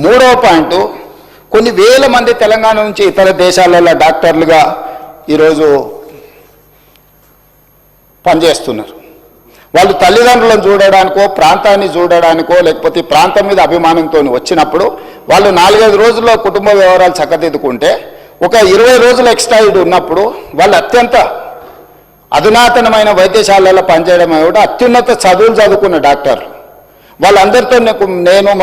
మూడవ పాయింట్, కొన్ని వేల మంది తెలంగాణ నుంచి ఇతర దేశాలలో డాక్టర్లుగా ఈరోజు పనిచేస్తున్నారు. వాళ్ళు తల్లిదండ్రులను చూడడానికో ప్రాంతాన్ని చూడడానికో లేకపోతే ప్రాంతం మీద అభిమానంతో వచ్చినప్పుడు వాళ్ళు 4-5 రోజుల్లో కుటుంబ వ్యవహారాలు చక్కదిద్దుకుంటే ఒక 20 రోజులు ఎక్స్ట్రా ఉన్నప్పుడు వాళ్ళు అత్యంత అధునాతనమైన వైద్యశాలలో పనిచేయడం కూడా అత్యున్నత చదువులు చదువుకున్న డాక్టర్లు వాళ్ళందరితో నేను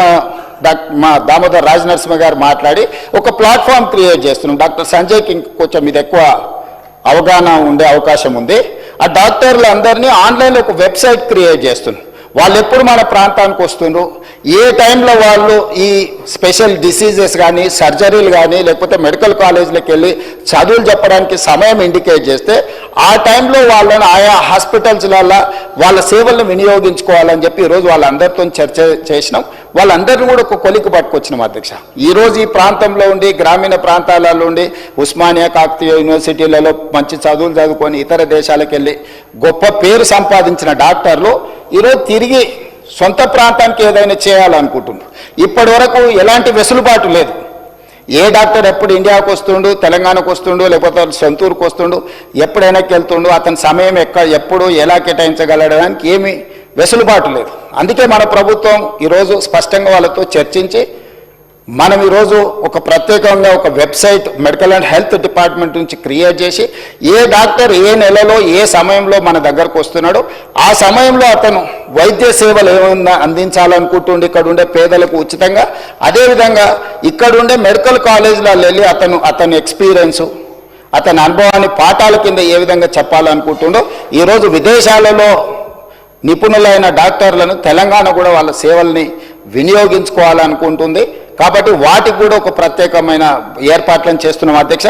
మా దామోదర్ రాజనరసింహ గారు మాట్లాడి ఒక ప్లాట్ఫామ్ క్రియేట్ చేస్తున్నాం. డాక్టర్ సంజయ్కి కొంచెం ఇది ఎక్కువ అవగాహన ఉండే అవకాశం ఉంది. ఆ డాక్టర్లు అందరినీ ఆన్లైన్లో ఒక వెబ్సైట్ క్రియేట్ చేస్తున్నాం. వాళ్ళు ఎప్పుడు మన ప్రాంతానికి వస్తుండ్రు, ఏ టైంలో వాళ్ళు ఈ స్పెషల్ డిసీజెస్ కానీ సర్జరీలు కానీ లేకపోతే మెడికల్ కాలేజీలకు వెళ్ళి చదువులు చెప్పడానికి సమయం ఇండికేట్ చేస్తే ఆ టైంలో వాళ్ళని ఆయా హాస్పిటల్స్లలో వాళ్ళ సేవలను వినియోగించుకోవాలని చెప్పి ఈరోజు వాళ్ళందరితో చర్చ చేసినాం. వాళ్ళందరినీ కూడా ఒక కొలికి పట్టుకొచ్చినాం అధ్యక్ష. ఈరోజు ఈ ప్రాంతంలో ఉండి గ్రామీణ ప్రాంతాలలో ఉండి ఉస్మానియా కాకతీయ యూనివర్సిటీలలో మంచి చదువులు చదువుకొని ఇతర దేశాలకు వెళ్ళి గొప్ప పేరు సంపాదించిన డాక్టర్లు ఈరోజు తిరిగి సొంత ప్రాంతానికి ఏదైనా చేయాలనుకుంటున్నారు. ఇప్పటి వరకు ఎలాంటి వెసులుబాటు లేదు. ఏ డాక్టర్ ఎప్పుడు ఇండియాకు వస్తుండు, తెలంగాణకు వస్తుండు, లేకపోతే సొంతూరుకు వస్తుండు, ఎప్పుడైనా వెళ్తుండు, అతని సమయం ఎప్పుడు ఎలా కేటాయించగలడానికి ఏమీ వెసులుబాటు లేదు. అందుకే మన ప్రభుత్వం ఈరోజు స్పష్టంగా వాళ్ళతో చర్చించి మనం ఈరోజు ఒక ప్రత్యేకంగా ఒక website medical and health department నుంచి క్రియేట్ చేసి ఏ డాక్టర్ ఏ నెలలో ఏ సమయంలో మన దగ్గరకు వస్తున్నాడో ఆ సమయంలో అతను వైద్య సేవలు ఏమన్నా అందించాలనుకుంటుండే ఇక్కడ ఉండే పేదలకు ఉచితంగా, అదేవిధంగా ఇక్కడ ఉండే మెడికల్ కాలేజీలలో వెళ్ళి అతని ఎక్స్పీరియన్సు అతని అనుభవాన్ని పాఠాల కింద ఏ విధంగా చెప్పాలనుకుంటుండో ఈరోజు విదేశాలలో నిపుణులైన డాక్టర్లను తెలంగాణ కూడా వాళ్ళ సేవల్ని వినియోగించుకోవాలనుకుంటుంది. కాబట్టి వాటికి కూడా ఒక ప్రత్యేకమైన ఏర్పాట్లను చేస్తున్నాం అధ్యక్ష.